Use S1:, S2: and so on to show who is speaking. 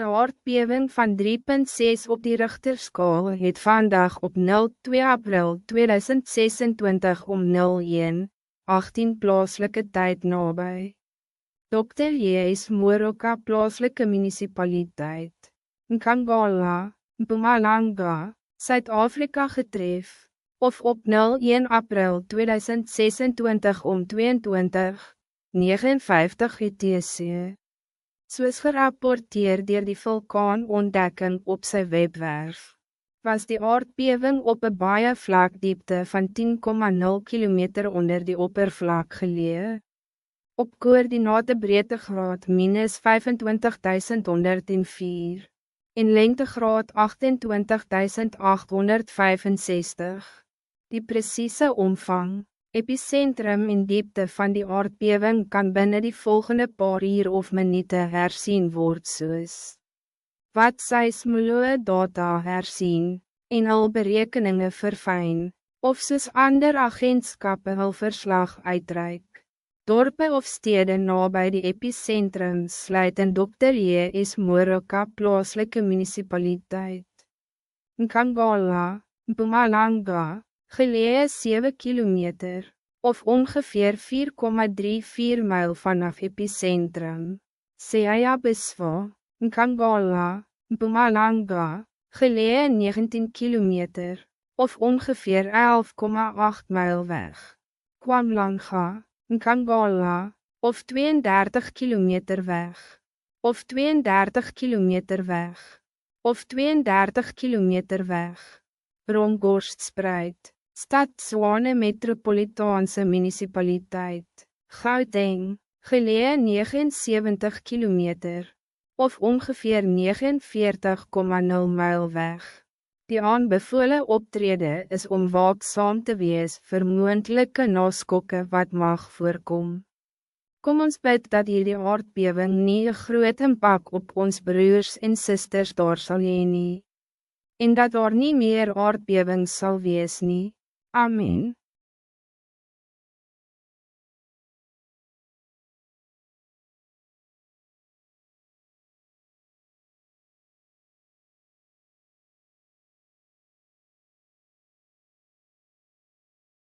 S1: Een aardbewing van 3,6 op die Richterskaal het vandaag op 2 April 2026 om 01:18 plaaslike tyd nabij Dr. J.S. Moroka plaaslike municipaliteit Nkangala, Mpumalanga, Suid-Afrika getref, of op 01 April 2026 om 22:59 UTC. Soos gerapporteer deur die vulkaanontdekking op sy webwerf, was die aardbewing op een baie vlakdiepte van 10,0 km onder die oppervlak geleë. Op koördinate breedtegraad -25.104 en lengtegraad 28.865. Die precieze omvang, epicentrum en diepte van die aardbewing kan binnen die volgende paar uur of minute hersien word soos wat seismoloë data hersien en hul berekeninge verfyn, of soos ander agentskappe hul verslag uitreik. Dorpe of stede nabij die epicentrum sluit in Dr. J.S. Moroka plaaslike municipaliteit. Nkangala, Mpumalanga, geleë 7 km, of ongeveer 4,34 mijl vanaf epicentrum. Seayabuswa, Nkangala, Mpumalanga, geleë 19 km, of ongeveer 11,8 mijl weg. Kwamlanga, Nkangala, of 32 km weg, of 32 km weg, of 32 km weg. Bronkhorstspruit, Stad Tshwane Metropolitaanse Municipaliteit, Gauteng, geleë 79 km, of ongeveer 49,0 mijl weg. Die aanbevole optrede is om waaksaam te wees vir moontlike naskokke wat mag voorkom. Kom ons bid dat hierdie aardbewing nie 'n groot impak op ons broers en susters daar sal hê nie, en dat daar nie meer aardbewings sal wees nie. Amen.